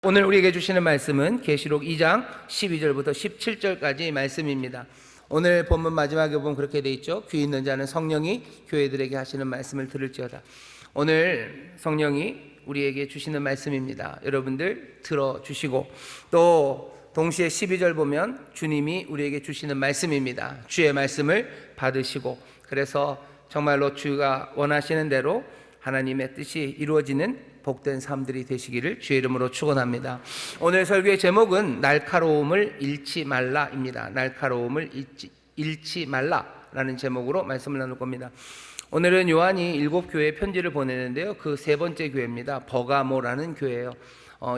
오늘 우리에게 주시는 말씀은 계시록 2장 12절부터 17절까지 말씀입니다. 오늘 본문 마지막에 보면 그렇게 돼 있죠. 귀 있는 자는 성령이 교회들에게 하시는 말씀을 들을지어다. 오늘 성령이 우리에게 주시는 말씀입니다. 여러분들 들어주시고, 또 동시에 12절 보면 주님이 우리에게 주시는 말씀입니다. 주의 말씀을 받으시고, 그래서 정말로 주가 원하시는 대로 하나님의 뜻이 이루어지는 복된 삶들이 되시기를 주의 이름으로 축원합니다. 오늘 설교의 제목은 날카로움을 잃지 말라입니다. 날카로움을 잃지 말라라는 제목으로 말씀을 나눌 겁니다. 오늘은 요한이 7교회에 편지를 보내는데요, 그 세 번째 교회입니다. 버가모라는 교회예요.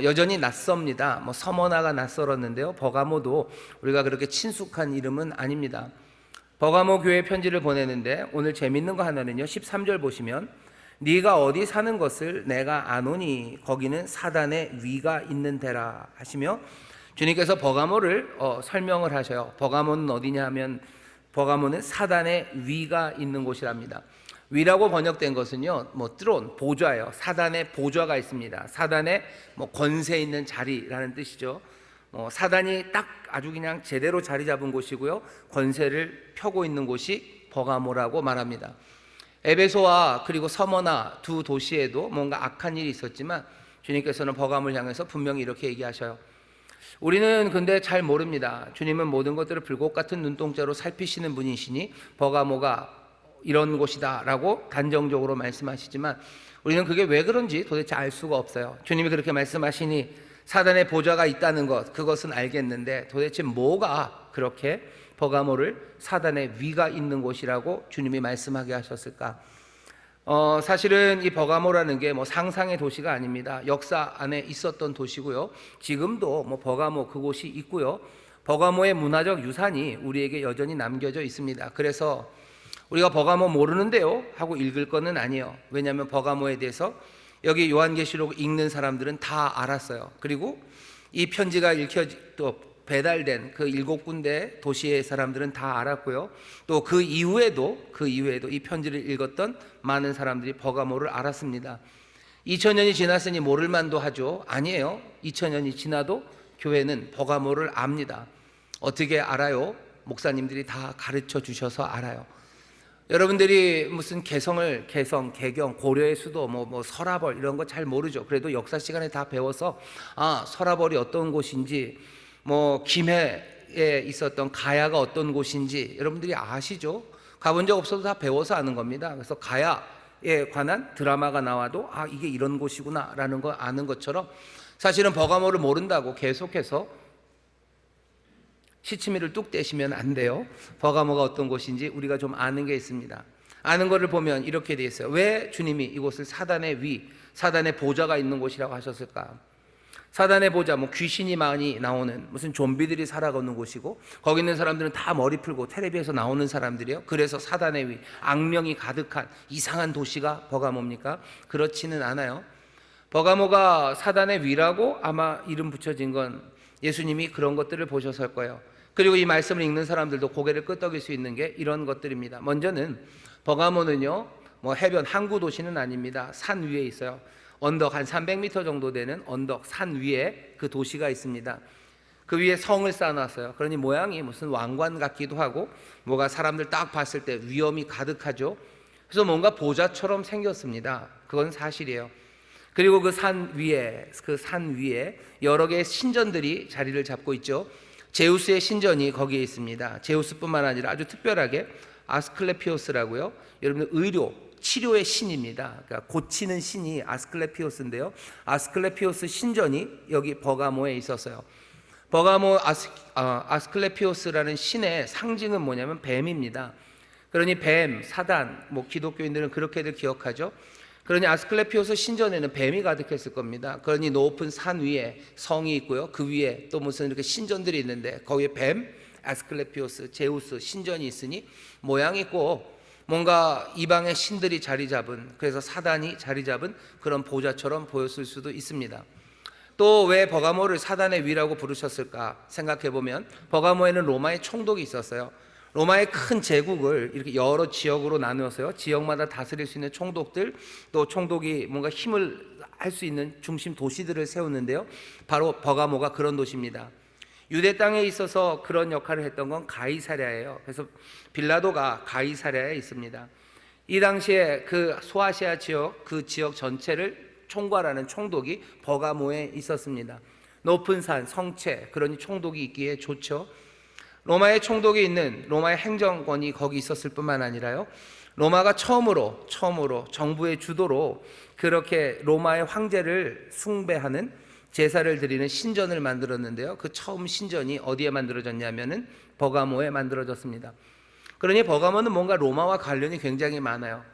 여전히 낯섭니다. 서머나가 낯설었는데요, 버가모도 우리가 그렇게 친숙한 이름은 아닙니다. 버가모 교회에 편지를 보내는데 오늘 재밌는 거 하나는요, 13절 보시면 네가 어디 사는 것을 내가 아노니 거기는 사단의 위가 있는 데라 하시며, 주님께서 버가모를 설명을 하셔요. 버가모는 어디냐 하면 버가모는 사단의 위가 있는 곳이랍니다. 위라고 번역된 것은요, 트론, 보좌예요. 사단의 보좌가 있습니다. 사단의 권세 있는 자리라는 뜻이죠. 사단이 딱 아주 그냥 제대로 자리 잡은 곳이고요, 권세를 펴고 있는 곳이 버가모라고 말합니다. 에베소와 그리고 서머나 두 도시에도 뭔가 악한 일이 있었지만 주님께서는 버가모를 향해서 분명히 이렇게 얘기하셔요. 우리는 근데 잘 모릅니다. 주님은 모든 것들을 불꽃 같은 눈동자로 살피시는 분이시니 버가모가 이런 곳이다 라고 단정적으로 말씀하시지만 우리는 그게 왜 그런지 도대체 알 수가 없어요. 주님이 그렇게 말씀하시니 사단의 보좌가 있다는 것, 그것은 알겠는데 도대체 뭐가 그렇게 버가모를 사단의 위가 있는 곳이라고 주님이 말씀하게 하셨을까? 사실은 이 버가모라는 게 상상의 도시가 아닙니다. 역사 안에 있었던 도시고요, 지금도 버가모 그곳이 있고요, 버가모의 문화적 유산이 우리에게 여전히 남겨져 있습니다. 그래서 우리가 버가모 모르는데요 하고 읽을 거는 아니에요. 왜냐하면 버가모에 대해서 여기 요한계시록 읽는 사람들은 다 알았어요. 그리고 이 편지가 또 배달된 그 7군데 도시의 사람들은 다 알았고요, 또 그 이후에도 이 편지를 읽었던 많은 사람들이 버가모를 알았습니다. 2000년이 지났으니 모를 만도 하죠. 아니에요. 2000년이 지나도 교회는 버가모를 압니다. 어떻게 알아요? 목사님들이 다 가르쳐 주셔서 알아요. 여러분들이 무슨 개경, 고려의 수도, 서라벌 이런 거 잘 모르죠. 그래도 역사 시간에 다 배워서 서라벌이 어떤 곳인지, 김해에 있었던 가야가 어떤 곳인지 여러분들이 아시죠? 가본 적 없어도 다 배워서 아는 겁니다. 그래서 가야에 관한 드라마가 나와도 이게 이런 곳이구나 라는 거 아는 것처럼, 사실은 버가모를 모른다고 계속해서 시치미를 뚝 떼시면 안 돼요. 버가모가 어떤 곳인지 우리가 좀 아는 게 있습니다. 아는 거를 보면 이렇게 돼 있어요. 왜 주님이 이곳을 사단의 위, 사단의 보좌가 있는 곳이라고 하셨을까? 사단의 보좌, 귀신이 많이 나오는, 무슨 좀비들이 살아가는 곳이고, 거기 있는 사람들은 다 머리 풀고 텔레비에서 나오는 사람들이에요. 그래서 사단의 위, 악령이 가득한 이상한 도시가 버가모입니까? 그렇지는 않아요. 버가모가 사단의 위라고 아마 이름 붙여진 건 예수님이 그런 것들을 보셔서일 거예요. 그리고 이 말씀을 읽는 사람들도 고개를 끄덕일 수 있는 게 이런 것들입니다. 먼저는 버가모는요, 해변, 항구 도시는 아닙니다. 산 위에 있어요. 언덕 한 300m 정도 되는 언덕 산 위에 그 도시가 있습니다. 그 위에 성을 쌓아놨어요. 그러니 모양이 무슨 왕관 같기도 하고, 뭐가 사람들 딱 봤을 때 위험이 가득하죠. 그래서 뭔가 보좌처럼 생겼습니다. 그건 사실이에요. 그리고 그 산 위에 여러 개의 신전들이 자리를 잡고 있죠. 제우스의 신전이 거기에 있습니다. 제우스뿐만 아니라 아주 특별하게 아스클레피오스라고요, 여러분들 의료, 치료의 신입니다. 그러니까 고치는 신이 아스클레피오스인데요, 아스클레피오스 신전이 여기 버가모에 있었어요. 버가모 아스클레피오스라는 신의 상징은 뭐냐면 뱀입니다. 그러니 뱀, 사단, 기독교인들은 그렇게들 기억하죠. 그러니 아스클레피오스 신전에는 뱀이 가득했을 겁니다. 그러니 높은 산 위에 성이 있고요, 그 위에 또 무슨 이렇게 신전들이 있는데 거기에 뱀, 아스클레피오스, 제우스 신전이 있으니 모양이 있고 뭔가 이방의 신들이 자리 잡은, 그래서 사단이 자리 잡은 그런 보좌처럼 보였을 수도 있습니다. 또 왜 버가모를 사단의 위라고 부르셨을까 생각해보면, 버가모에는 로마의 총독이 있었어요. 로마의 큰 제국을 이렇게 여러 지역으로 나누었어요. 지역마다 다스릴 수 있는 총독들, 또 총독이 뭔가 힘을 할 수 있는 중심 도시들을 세웠는데요. 바로 버가모가 그런 도시입니다. 유대 땅에 있어서 그런 역할을 했던 건 가이사랴예요. 그래서 빌라도가 가이사랴에 있습니다. 이 당시에 그 소아시아 지역, 그 지역 전체를 총괄하는 총독이 버가모에 있었습니다. 높은 산, 성체, 그러니 총독이 있기에 좋죠. 로마의 총독이 있는 로마의 행정권이 거기 있었을 뿐만 아니라요, 로마가 처음으로 정부의 주도로 그렇게 로마의 황제를 숭배하는 제사를 드리는 신전을 만들었는데요. 그 처음 신전이 어디에 만들어졌냐면은 버가모에 만들어졌습니다. 그러니 버가모는 뭔가 로마와 관련이 굉장히 많아요.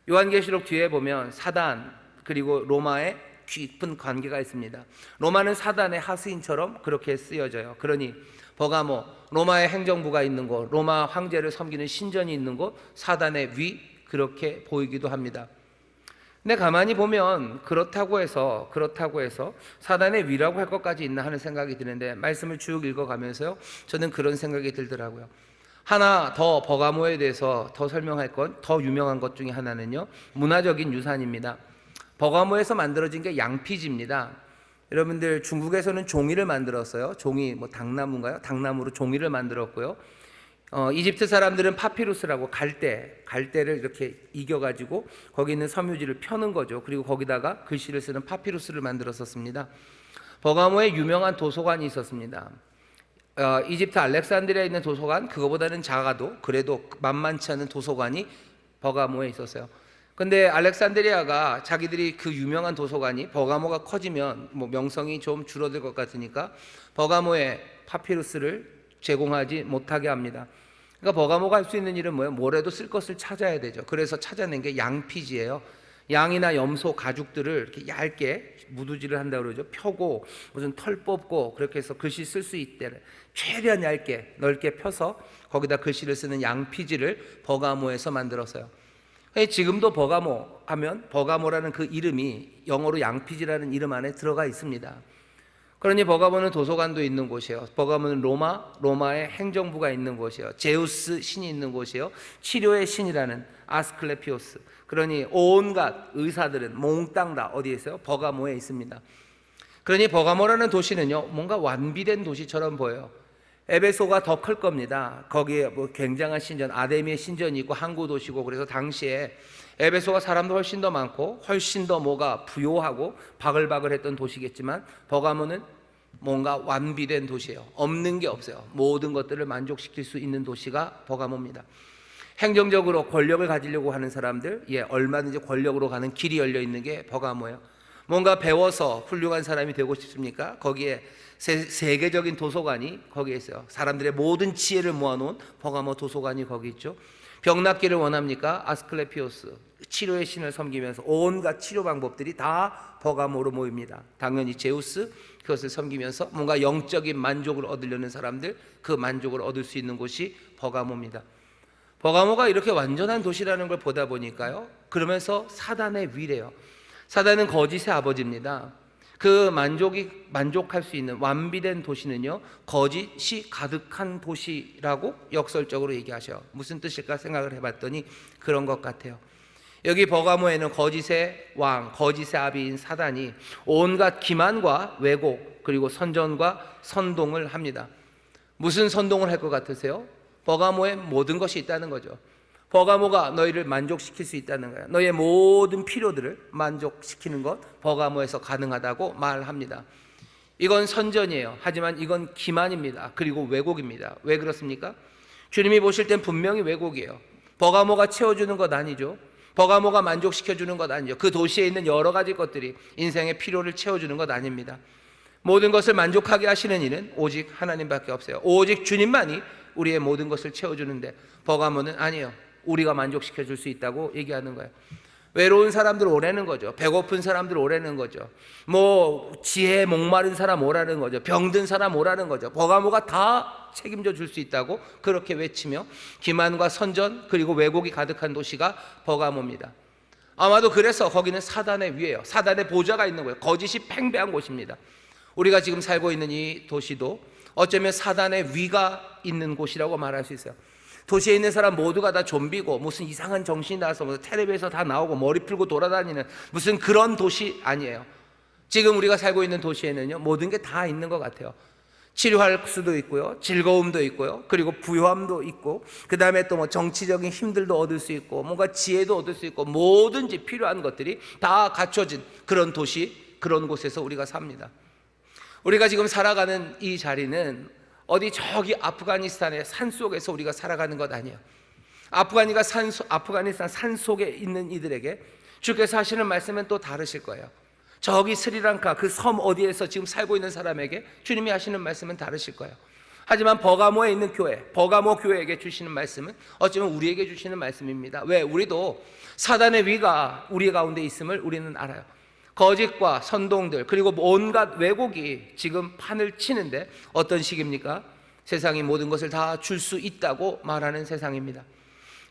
요한계시록 뒤에 보면 사단 그리고 로마의 깊은 관계가 있습니다. 로마는 사단의 하수인처럼 그렇게 쓰여져요. 그러니 버가모, 로마의 행정부가 있는 곳, 로마 황제를 섬기는 신전이 있는 곳, 사단의 위, 그렇게 보이기도 합니다. 근데 가만히 보면 그렇다고 해서 사단의 위라고 할 것까지 있나 하는 생각이 드는데, 말씀을 쭉 읽어가면서요, 저는 그런 생각이 들더라고요. 하나 더 버가모에 대해서 더 설명할 건, 더 유명한 것 중에 하나는요, 문화적인 유산입니다. 버가모에서 만들어진 게 양피지입니다. 여러분들, 중국에서는 종이를 만들었어요. 종이 당나무인가요? 당나무로 종이를 만들었고요. 이집트 사람들은 파피루스라고 갈대를 이렇게 이겨가지고 거기 있는 섬유지를 펴는 거죠. 그리고 거기다가 글씨를 쓰는 파피루스를 만들었었습니다. 버가모에 유명한 도서관이 있었습니다. 이집트 알렉산드리아에 있는 도서관, 그거보다는 작아도 그래도 만만치 않은 도서관이 버가모에 있었어요. 근데 알렉산드리아가 자기들이 그 유명한 도서관이 버가모가 커지면 명성이 좀 줄어들 것 같으니까 버가모에 파피루스를 제공하지 못하게 합니다. 그러니까 버가모가 할 수 있는 일은 뭐예요? 뭐라도 쓸 것을 찾아야 되죠. 그래서 찾아낸 게 양피지예요. 양이나 염소 가죽들을 이렇게 얇게 무두질을 한다고 그러죠. 펴고 무슨 털 뽑고 그렇게 해서 글씨 쓸 수 있대. 최대한 얇게 넓게 펴서 거기다 글씨를 쓰는 양피지를 버가모에서 만들었어요. 지금도 버가모 하면 버가모라는 그 이름이 영어로 양피지라는 이름 안에 들어가 있습니다. 그러니 버가모는 도서관도 있는 곳이에요. 버가모는 로마의 행정부가 있는 곳이에요. 제우스 신이 있는 곳이에요. 치료의 신이라는 아스클레피오스. 그러니 온갖 의사들은 몽땅 다 어디에 있어요? 버가모에 있습니다. 그러니 버가모라는 도시는요, 뭔가 완비된 도시처럼 보여요. 에베소가 더 클 겁니다. 거기에 굉장한 신전, 아데미의 신전이 있고 항구 도시고, 그래서 당시에 에베소가 사람도 훨씬 더 많고 훨씬 더 부요하고 바글바글했던 도시겠지만, 버가모는 뭔가 완비된 도시예요. 없는 게 없어요. 모든 것들을 만족시킬 수 있는 도시가 버가모입니다. 행정적으로 권력을 가지려고 하는 사람들, 얼마든지 권력으로 가는 길이 열려 있는 게 버가모예요. 뭔가 배워서 훌륭한 사람이 되고 싶습니까? 거기에 세계적인 도서관이 거기에 있어요. 사람들의 모든 지혜를 모아놓은 버가모 도서관이 거기 있죠. 병 낫기를 원합니까? 아스클레피오스, 치료의 신을 섬기면서 온갖 치료 방법들이 다 버가모로 모입니다. 당연히 제우스, 그것을 섬기면서 뭔가 영적인 만족을 얻으려는 사람들, 그 만족을 얻을 수 있는 곳이 버가모입니다. 버가모가 이렇게 완전한 도시라는 걸 보다 보니까요, 그러면서 사단의 위래요. 사단은 거짓의 아버지입니다. 그 만족할 수 있는 완비된 도시는요, 거짓이 가득한 도시라고 역설적으로 얘기하셔요. 무슨 뜻일까 생각을 해봤더니 그런 것 같아요. 여기 버가모에는 거짓의 왕, 거짓의 아비인 사단이 온갖 기만과 왜곡, 그리고 선전과 선동을 합니다. 무슨 선동을 할 것 같으세요? 버가모에 모든 것이 있다는 거죠. 버가모가 너희를 만족시킬 수 있다는 거예요. 너의 모든 필요들을 만족시키는 것, 버가모에서 가능하다고 말합니다. 이건 선전이에요. 하지만 이건 기만입니다. 그리고 왜곡입니다. 왜 그렇습니까? 주님이 보실 땐 분명히 왜곡이에요. 버가모가 채워주는 것 아니죠. 버가모가 만족시켜주는 것 아니죠. 그 도시에 있는 여러 가지 것들이 인생의 필요를 채워주는 것 아닙니다. 모든 것을 만족하게 하시는 이는 오직 하나님밖에 없어요. 오직 주님만이 우리의 모든 것을 채워주는데, 버가모는 아니에요. 우리가 만족시켜 줄 수 있다고 얘기하는 거예요. 외로운 사람들 오라는 거죠. 배고픈 사람들 오라는 거죠. 지혜에 목마른 사람 오라는 거죠. 병든 사람 오라는 거죠. 버가모가 다 책임져 줄 수 있다고 그렇게 외치며, 기만과 선전 그리고 왜곡이 가득한 도시가 버가모입니다. 아마도 그래서 거기는 사단의 위예요. 사단의 보좌가 있는 거예요. 거짓이 팽배한 곳입니다. 우리가 지금 살고 있는 이 도시도 어쩌면 사단의 위가 있는 곳이라고 말할 수 있어요. 도시에 있는 사람 모두가 다 좀비고 무슨 이상한 정신이 나서 텔레비에서 다 나오고 머리 풀고 돌아다니는 무슨 그런 도시 아니에요. 지금 우리가 살고 있는 도시에는요, 모든 게 다 있는 것 같아요. 치료할 수도 있고요, 즐거움도 있고요, 그리고 부유함도 있고, 그 다음에 또 뭐 정치적인 힘들도 얻을 수 있고, 뭔가 지혜도 얻을 수 있고, 뭐든지 필요한 것들이 다 갖춰진 그런 도시, 그런 곳에서 우리가 삽니다. 우리가 지금 살아가는 이 자리는 어디 저기 아프가니스탄의 산 속에서 우리가 살아가는 것 아니에요. 아프가니스탄 산 속에 있는 이들에게 주께서 하시는 말씀은 또 다르실 거예요. 저기 스리랑카 그 섬 어디에서 지금 살고 있는 사람에게 주님이 하시는 말씀은 다르실 거예요. 하지만 버가모에 있는 교회, 버가모 교회에게 주시는 말씀은 어쩌면 우리에게 주시는 말씀입니다. 왜? 우리도 사단의 위가 우리 가운데 있음을 우리는 알아요. 거짓과 선동들 그리고 온갖 왜곡이 지금 판을 치는데 어떤 시기입니까? 세상이 모든 것을 다 줄 수 있다고 말하는 세상입니다.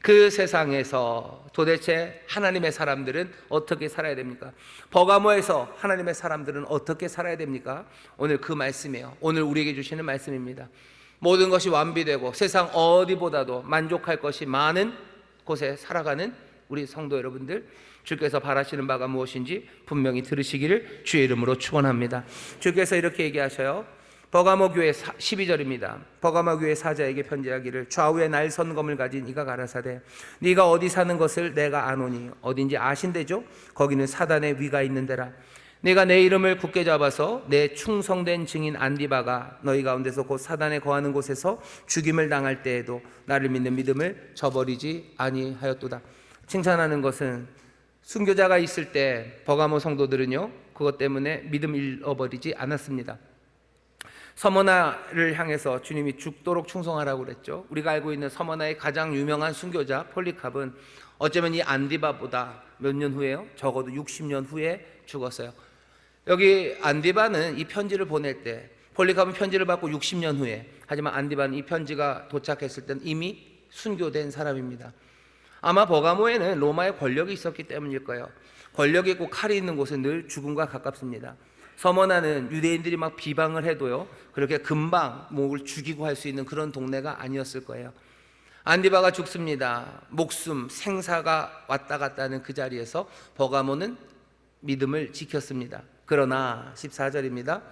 그 세상에서 도대체 하나님의 사람들은 어떻게 살아야 됩니까? 버가모에서 하나님의 사람들은 어떻게 살아야 됩니까? 오늘 그 말씀이에요. 오늘 우리에게 주시는 말씀입니다. 모든 것이 완비되고 세상 어디보다도 만족할 것이 많은 곳에 살아가는 우리 성도 여러분들, 주께서 바라시는 바가 무엇인지 분명히 들으시기를 주의 이름으로 축원합니다. 주께서 이렇게 얘기하셔요. 버가모 교회 12절입니다. 버가모 교회 사자에게 편지하기를 좌우에 날선검을 가진 이가 가라사대 네가 어디 사는 것을 내가 아노니 어딘지 아신대죠? 거기는 사단의 위가 있는 데라. 네가 내 이름을 굳게 잡아서 내 충성된 증인 안디바가 너희 가운데서 곧 사단에 거하는 곳에서 죽임을 당할 때에도 나를 믿는 믿음을 저버리지 아니하였도다. 칭찬하는 것은 순교자가 있을 때 버가모 성도들은요, 그것 때문에 믿음 잃어버리지 않았습니다. 서머나를 향해서 주님이 죽도록 충성하라고 그랬죠. 우리가 알고 있는 서머나의 가장 유명한 순교자 폴리캅은 어쩌면 이 안디바보다 몇 년 후에요? 적어도 60년 후에 죽었어요. 여기 안디바는 이 편지를 보낼 때, 폴리캅은 편지를 받고 60년 후에, 하지만 안디바는 이 편지가 도착했을 때는 이미 순교된 사람입니다. 아마 버가모에는 로마의 권력이 있었기 때문일 거예요. 권력이 있고 칼이 있는 곳은 늘 죽음과 가깝습니다. 서머나는 유대인들이 막 비방을 해도요, 그렇게 금방 목을 죽이고 할 수 있는 그런 동네가 아니었을 거예요. 안디바가 죽습니다. 목숨, 생사가 왔다 갔다 하는 그 자리에서 버가모는 믿음을 지켰습니다. 그러나 14절입니다.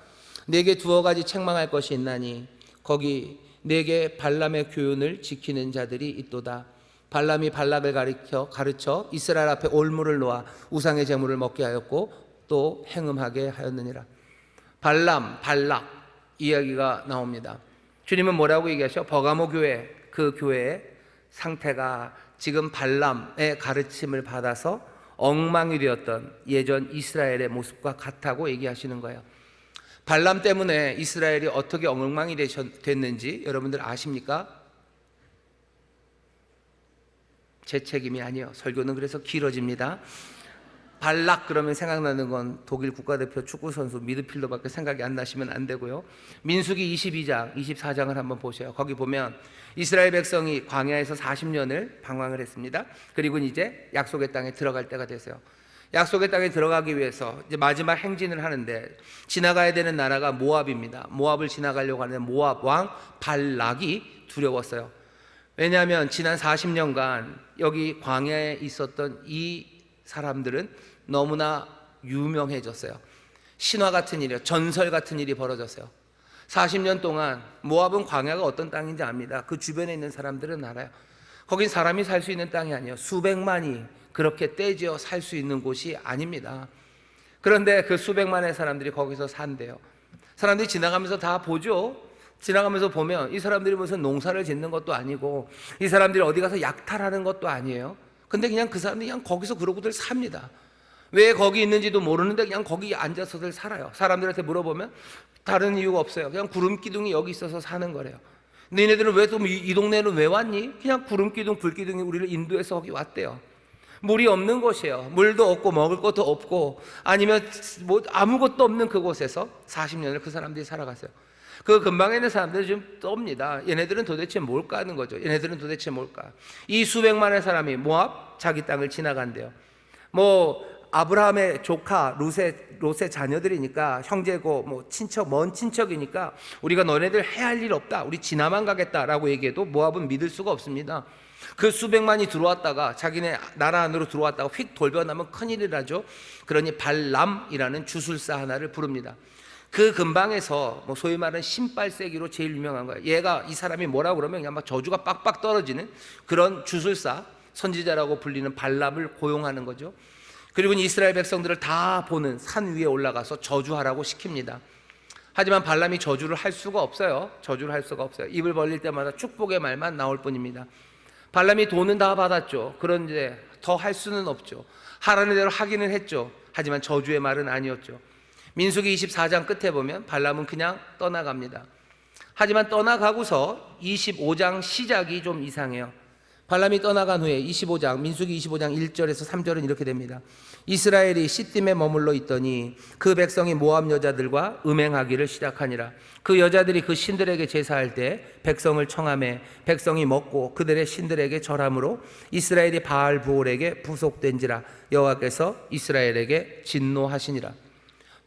내게 두어 가지 책망할 것이 있나니 거기 내게 발람의 교훈을 지키는 자들이 있도다. 발람이 발락을 가르쳐 이스라엘 앞에 올무를 놓아 우상의 제물을 먹게 하였고 또 행음하게 하였느니라. 발람, 발락 이야기가 나옵니다. 주님은 뭐라고 얘기하셔? 버가모 교회, 그 교회의 상태가 지금 발람의 가르침을 받아서 엉망이 되었던 예전 이스라엘의 모습과 같다고 얘기하시는 거예요. 발람 때문에 이스라엘이 어떻게 엉망이 됐는지 여러분들 아십니까? 제 책임이 아니에요. 설교는 그래서 길어집니다. 발락 그러면 생각나는 건 독일 국가대표 축구선수 미드필더밖에 생각이 안 나시면 안 되고요. 민수기 22장, 24장을 한번 보세요. 거기 보면 이스라엘 백성이 광야에서 40년을 방황을 했습니다. 그리고 이제 약속의 땅에 들어갈 때가 됐어요. 약속의 땅에 들어가기 위해서 이제 마지막 행진을 하는데 지나가야 되는 나라가 모압입니다. 모압을 지나가려고 하는데 모압 왕 발락이 두려웠어요. 왜냐하면 지난 40년간 여기 광야에 있었던 이 사람들은 너무나 유명해졌어요. 신화 같은 일이요, 전설 같은 일이 벌어졌어요. 40년 동안 모압은 광야가 어떤 땅인지 압니다. 그 주변에 있는 사람들은 알아요. 거긴 사람이 살 수 있는 땅이 아니에요. 수백만이 그렇게 떼지어 살 수 있는 곳이 아닙니다. 그런데 그 수백만의 사람들이 거기서 산대요. 사람들이 지나가면서 다 보죠. 지나가면서 보면 이 사람들이 무슨 농사를 짓는 것도 아니고 이 사람들이 어디 가서 약탈하는 것도 아니에요. 근데 그냥 그 사람들이 그냥 거기서 그러고들 삽니다. 왜 거기 있는지도 모르는데 그냥 거기 앉아서들 살아요. 사람들한테 물어보면 다른 이유가 없어요. 그냥 구름기둥이 여기 있어서 사는 거래요. 너희네들은 왜 또 이 동네는 왜 왔니? 그냥 구름기둥, 불기둥이 우리를 인도해서 거기 왔대요. 물이 없는 곳이에요. 물도 없고 먹을 것도 없고 아니면 뭐 아무것도 없는 그곳에서 40년을 그 사람들이 살아갔어요. 그 근방에 있는 사람들은 좀 떱니다. 얘네들은 도대체 뭘까 하는 거죠. 얘네들은 도대체 뭘까? 이 수백만의 사람이 모압 자기 땅을 지나간대요. 뭐 아브라함의 조카 롯의 자녀들이니까 형제고 뭐 친척, 먼 친척이니까 우리가 너네들 해야 할 일 없다, 우리 지나만 가겠다라고 얘기해도 모압은 믿을 수가 없습니다. 그 수백만이 들어왔다가 자기네 나라 안으로 들어왔다가 휙 돌변하면 큰일이라죠. 그러니 발람이라는 주술사 하나를 부릅니다. 그 근방에서 뭐 소위 말하는 신발세기로 제일 유명한 거예요. 얘가, 이 사람이 뭐라 그러면 그냥 막 저주가 빡빡 떨어지는 그런 주술사, 선지자라고 불리는 발람을 고용하는 거죠. 그리고 이스라엘 백성들을 다 보는 산 위에 올라가서 저주하라고 시킵니다. 하지만 발람이 저주를 할 수가 없어요. 저주를 할 수가 없어요. 입을 벌릴 때마다 축복의 말만 나올 뿐입니다. 발람이 돈은 다 받았죠. 그런데 더 할 수는 없죠. 하라는 대로 하기는 했죠. 하지만 저주의 말은 아니었죠. 민수기 24장 끝에 보면 발람은 그냥 떠나갑니다. 하지만 떠나가고서 25장 시작이 좀 이상해요. 발람이 떠나간 후에 25장, 민수기 25장 1절에서 3절은 이렇게 됩니다. 이스라엘이 시딤에 머물러 있더니 그 백성이 모압 여자들과 음행하기를 시작하니라. 그 여자들이 그 신들에게 제사할 때 백성을 청하매 백성이 먹고 그들의 신들에게 절함으로 이스라엘이 바알 부올에게 부속된지라. 여호와께서 이스라엘에게 진노하시니라.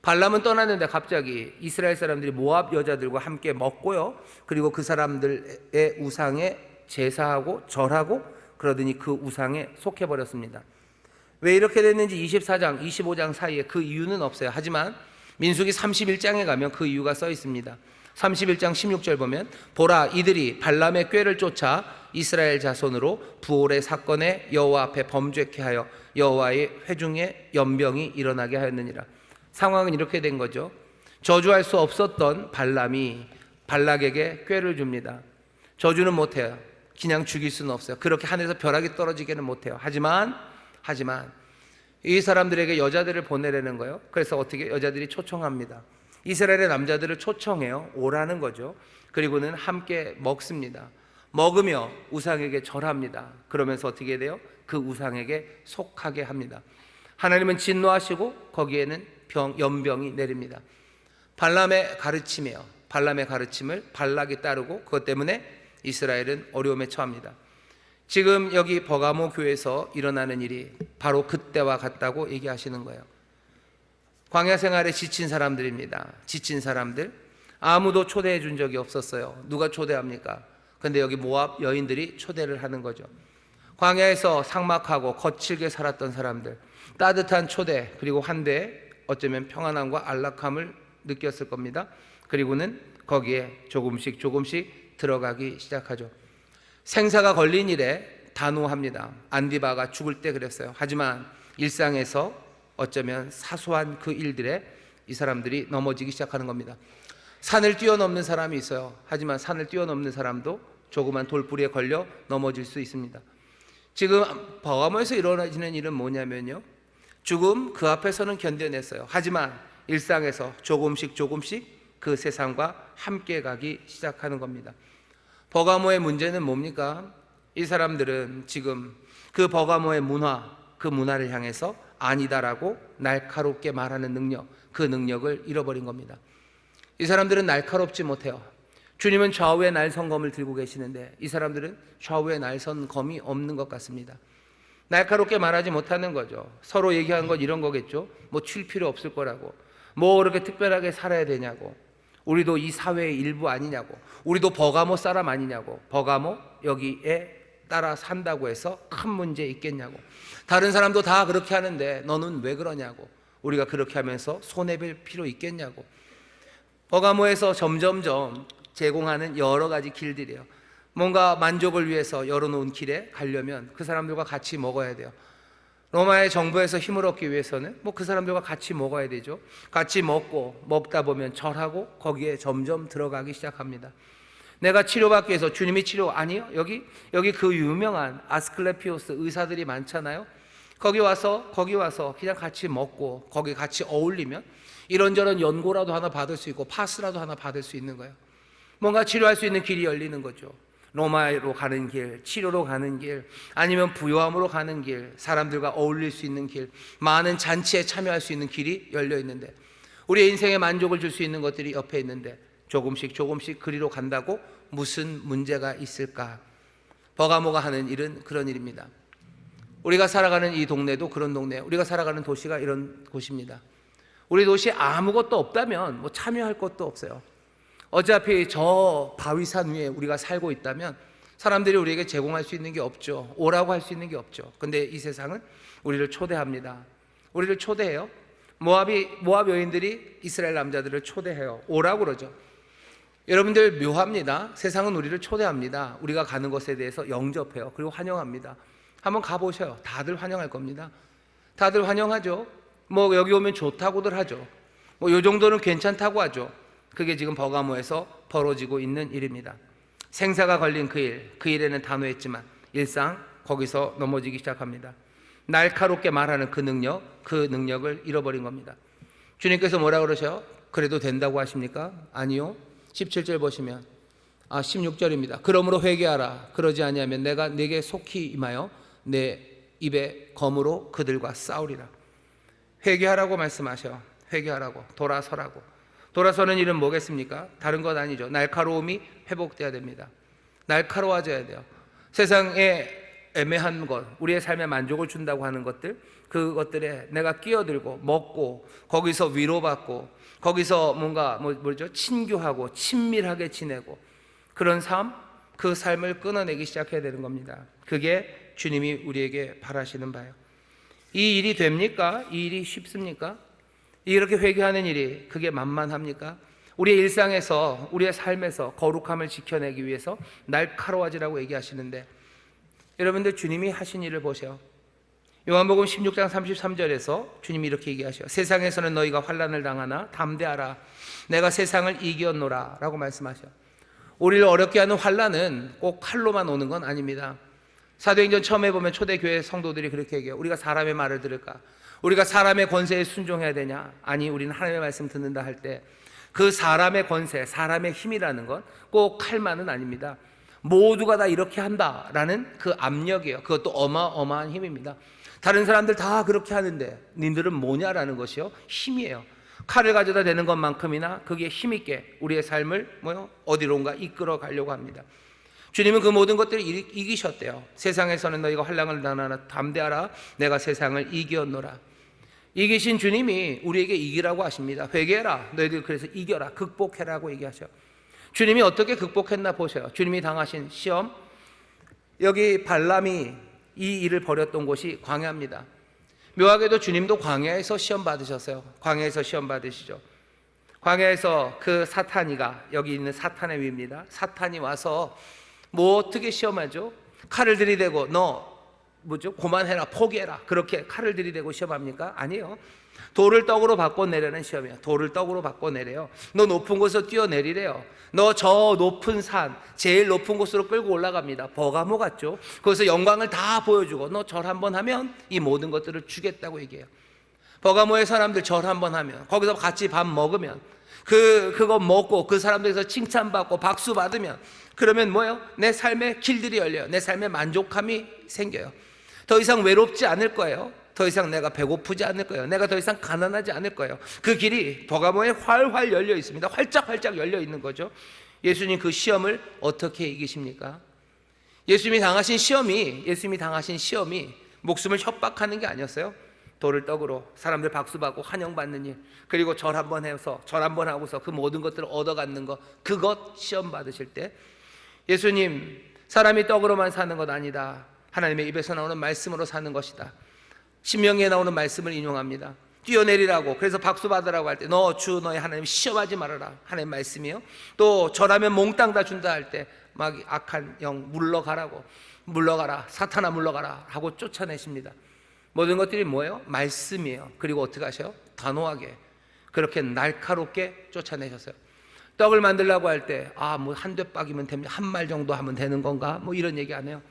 발람은 떠났는데 갑자기 이스라엘 사람들이 모압 여자들과 함께 먹고요, 그리고 그 사람들의 우상에 제사하고 절하고 그러더니 그 우상에 속해버렸습니다. 왜 이렇게 됐는지 24장, 25장 사이에 그 이유는 없어요. 하지만 민수기 31장에 가면 그 이유가 써 있습니다. 31장 16절 보면 보라, 이들이 발람의 꾀를 쫓아 이스라엘 자손으로 부올의 사건에 여호와 앞에 범죄케 하여 여호와의 회중에 연병이 일어나게 하였느니라. 상황은 이렇게 된 거죠. 저주할 수 없었던 발람이 발락에게 꾀를 줍니다. 저주는 못해요. 그냥 죽일 수는 없어요. 그렇게 하늘에서 벼락이 떨어지게는 못해요. 하지만 이 사람들에게 여자들을 보내라는 거예요. 그래서 어떻게 여자들이 초청합니다. 이스라엘의 남자들을 초청해요. 오라는 거죠. 그리고는 함께 먹습니다. 먹으며 우상에게 절합니다. 그러면서 어떻게 돼요? 그 우상에게 속하게 합니다. 하나님은 진노하시고 거기에는 연병이 내립니다. 발람의 가르침이에요. 발람의 가르침을 발락이 따르고 그것 때문에 이스라엘은 어려움에 처합니다. 지금 여기 버가모 교회에서 일어나는 일이 바로 그때와 같다고 얘기하시는 거예요. 광야 생활에 지친 사람들입니다. 지친 사람들, 아무도 초대해 준 적이 없었어요. 누가 초대합니까? 근데 여기 모압 여인들이 초대를 하는 거죠. 광야에서 삭막하고 거칠게 살았던 사람들, 따뜻한 초대, 그리고 한데 어쩌면 평안함과 안락함을 느꼈을 겁니다. 그리고는 거기에 조금씩 들어가기 시작하죠. 생사가 걸린 일에 단호합니다. 안디바가 죽을 때 그랬어요. 하지만 일상에서 어쩌면 사소한 그 일들에 이 사람들이 넘어지기 시작하는 겁니다. 산을 뛰어넘는 사람이 있어요. 하지만 산을 뛰어넘는 사람도 조그만 돌부리에 걸려 넘어질 수 있습니다. 지금 버가모에서 일어나지는 일은 뭐냐면요, 죽음 그 앞에서는 견뎌냈어요. 하지만 일상에서 조금씩 그 세상과 함께 가기 시작하는 겁니다. 버가모의 문제는 뭡니까? 이 사람들은 지금 그 버가모의 문화, 그 문화를 향해서 아니다라고 날카롭게 말하는 능력, 그 능력을 잃어버린 겁니다. 이 사람들은 날카롭지 못해요. 주님은 좌우의 날선검을 들고 계시는데 이 사람들은 좌우의 날선검이 없는 것 같습니다. 날카롭게 말하지 못하는 거죠. 서로 얘기하는 건 이런 거겠죠. 뭐 칠 필요 없을 거라고, 뭐 그렇게 특별하게 살아야 되냐고, 우리도 이 사회의 일부 아니냐고, 우리도 버가모 사람 아니냐고, 버가모 여기에 따라 산다고 해서 큰 문제 있겠냐고, 다른 사람도 다 그렇게 하는데 너는 왜 그러냐고, 우리가 그렇게 하면서 손해볼 필요 있겠냐고. 버가모에서 점점점 제공하는 여러 가지 길들이에요. 뭔가 만족을 위해서 열어놓은 길에 가려면 그 사람들과 같이 먹어야 돼요. 로마의 정부에서 힘을 얻기 위해서는 뭐 그 사람들과 같이 먹어야 되죠. 같이 먹다 보면 절하고 거기에 점점 들어가기 시작합니다. 내가 치료받기 위해서, 주님이 치료 아니요? 여기 그 유명한 아스클레피오스 의사들이 많잖아요. 거기 와서 그냥 같이 먹고 거기 같이 어울리면 이런저런 연고라도 하나 받을 수 있고 파스라도 하나 받을 수 있는 거예요. 뭔가 치료할 수 있는 길이 열리는 거죠. 로마로 가는 길, 치료로 가는 길, 아니면 부요함으로 가는 길, 사람들과 어울릴 수 있는 길, 많은 잔치에 참여할 수 있는 길이 열려 있는데, 우리의 인생에 만족을 줄 수 있는 것들이 옆에 있는데 조금씩 그리로 간다고 무슨 문제가 있을까? 버가모가 하는 일은 그런 일입니다. 우리가 살아가는 이 동네도 그런 동네예요. 우리가 살아가는 도시가 이런 곳입니다. 우리 도시에 아무것도 없다면 뭐 참여할 것도 없어요. 어차피 저 바위산 위에 우리가 살고 있다면 사람들이 우리에게 제공할 수 있는 게 없죠. 오라고 할 수 있는 게 없죠. 근데 이 세상은 우리를 초대합니다. 우리를 초대해요. 모압 여인들이 이스라엘 남자들을 초대해요. 오라고 그러죠. 여러분들 묘합니다. 세상은 우리를 초대합니다. 우리가 가는 것에 대해서 영접해요. 그리고 환영합니다. 한번 가보셔요. 다들 환영할 겁니다. 다들 환영하죠. 뭐 여기 오면 좋다고들 하죠. 뭐 요 정도는 괜찮다고 하죠. 그게 지금 버가모에서 벌어지고 있는 일입니다. 생사가 걸린 그 일에는 단호했지만 일상 거기서 넘어지기 시작합니다. 날카롭게 말하는 그 능력을 잃어버린 겁니다. 주님께서 뭐라 그러셔요? 그래도 된다고 하십니까? 아니요. 17절 보시면 16절입니다. 그러므로 회개하라. 그러지 아니하면 내가 네게 속히 임하여 내 입에 검으로 그들과 싸우리라. 회개하라고 말씀하셔. 회개하라고, 돌아서라고. 돌아서는 일은 뭐겠습니까? 다른 것 아니죠. 날카로움이 회복돼야 됩니다. 날카로워져야 돼요. 세상에 애매한 것, 우리의 삶에 만족을 준다고 하는 것들, 그것들에 내가 끼어들고 먹고 거기서 위로받고 거기서 뭔가 뭐죠? 친교하고 친밀하게 지내고 그런 삶, 그 삶을 끊어내기 시작해야 되는 겁니다. 그게 주님이 우리에게 바라시는 바예요. 이 일이 됩니까? 이 일이 쉽습니까? 이렇게 회개하는 일이 그게 만만합니까? 우리의 일상에서, 우리의 삶에서 거룩함을 지켜내기 위해서 날카로워지라고 얘기하시는데, 여러분들 주님이 하신 일을 보세요. 요한복음 16장 33절에서 주님이 이렇게 얘기하셔요. 세상에서는 너희가 환난을 당하나 담대하라. 내가 세상을 이겼노라 라고 말씀하셔요. 우리를 어렵게 하는 환난은 꼭 칼로만 오는 건 아닙니다. 사도행전 처음에 보면 초대교회 성도들이 그렇게 얘기해요. 우리가 사람의 말을 들을까? 우리가 사람의 권세에 순종해야 되냐? 아니, 우리는 하나님의 말씀 듣는다 할 때 그 사람의 권세, 사람의 힘이라는 건 꼭 칼만은 아닙니다. 모두가 다 이렇게 한다라는 그 압력이에요. 그것도 어마어마한 힘입니다. 다른 사람들 다 그렇게 하는데 님들은 뭐냐라는 것이요, 힘이에요. 칼을 가져다 대는 것만큼이나 그게 힘있게 우리의 삶을 어디론가 이끌어 가려고 합니다. 주님은 그 모든 것들을 이기셨대요. 세상에서는 너희가 환난을 당하나 담대하라. 내가 세상을 이겼노라. 이기신 주님이 우리에게 이기라고 하십니다. 회개해라. 너희들 그래서 이겨라. 극복해라고 얘기하셔. 주님이 어떻게 극복했나 보세요. 주님이 당하신 시험, 여기 발람이 이 일을 벌였던 곳이 광야입니다. 묘하게도 주님도 광야에서 시험 받으셨어요. 광야에서 시험 받으시죠. 광야에서 그 사탄이가, 여기 있는 사탄의 위입니다. 사탄이 와서 뭐 어떻게 시험하죠? 칼을 들이대고 고만해라, 포기해라, 그렇게 칼을 들이대고 시험합니까? 아니에요. 돌을 떡으로 바꿔내려는 시험이에요. 돌을 떡으로 바꿔내래요. 너 높은 곳에서 뛰어내리래요. 너 저 높은 산, 제일 높은 곳으로 끌고 올라갑니다. 버가모 같죠? 거기서 영광을 다 보여주고 너 절 한번 하면 이 모든 것들을 주겠다고 얘기해요. 버가모의 사람들 절 한번 하면, 거기서 같이 밥 먹으면, 그거 먹고 그 사람들에서 칭찬받고 박수 받으면, 그러면 내 삶의 길들이 열려요. 내 삶의 만족함이 생겨요. 더 이상 외롭지 않을 거예요. 더 이상 내가 배고프지 않을 거예요. 내가 더 이상 가난하지 않을 거예요. 그 길이 버가모에 활활 열려 있습니다. 활짝활짝 열려 있는 거죠. 예수님 그 시험을 어떻게 이기십니까? 예수님이 당하신 시험이 목숨을 협박하는 게 아니었어요. 돌을 떡으로 사람들 박수 받고 환영받는 일, 그리고 절 한번 하고서 그 모든 것들을 얻어갖는 것, 그것 시험 받으실 때 예수님, 사람이 떡으로만 사는 것 아니다. 하나님의 입에서 나오는 말씀으로 사는 것이다. 신명기에 나오는 말씀을 인용합니다. 뛰어내리라고, 그래서 박수 받으라고 할 때 너의 하나님 시험하지 말아라, 하나님 말씀이요. 또 절하면 몽땅 다 준다 할 때 막 악한 영 물러가라, 사탄아 물러가라 하고 쫓아내십니다. 모든 것들이 뭐예요? 말씀이에요. 그리고 어떻게 하셔요? 단호하게, 그렇게 날카롭게 쫓아내셨어요. 떡을 만들려고 할 때 한 되박이면 됩니다. 한 말 정도 하면 되는 건가? 이런 얘기 안 해요.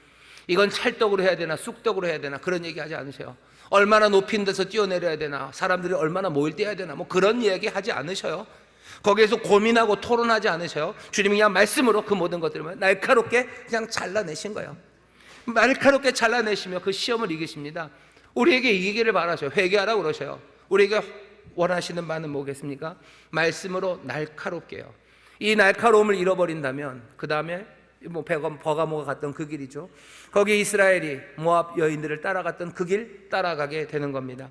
이건 찰떡으로 해야 되나 쑥떡으로 해야 되나, 그런 얘기 하지 않으셔요. 얼마나 높은 데서 뛰어내려야 되나, 사람들이 얼마나 모일 때 해야 되나, 그런 얘기 하지 않으셔요. 거기에서 고민하고 토론하지 않으셔요. 주님이 그냥 말씀으로 그 모든 것들을 날카롭게 그냥 잘라내신 거예요. 날카롭게 잘라내시며 그 시험을 이기십니다. 우리에게 이기기를 바라셔요. 회개하라고 그러셔요. 우리에게 원하시는 바는 뭐겠습니까? 말씀으로 날카롭게요. 이 날카로움을 잃어버린다면 그 다음에 버가모가 갔던 그 길이죠. 거기 이스라엘이 모압 여인들을 따라갔던 그 길 따라가게 되는 겁니다.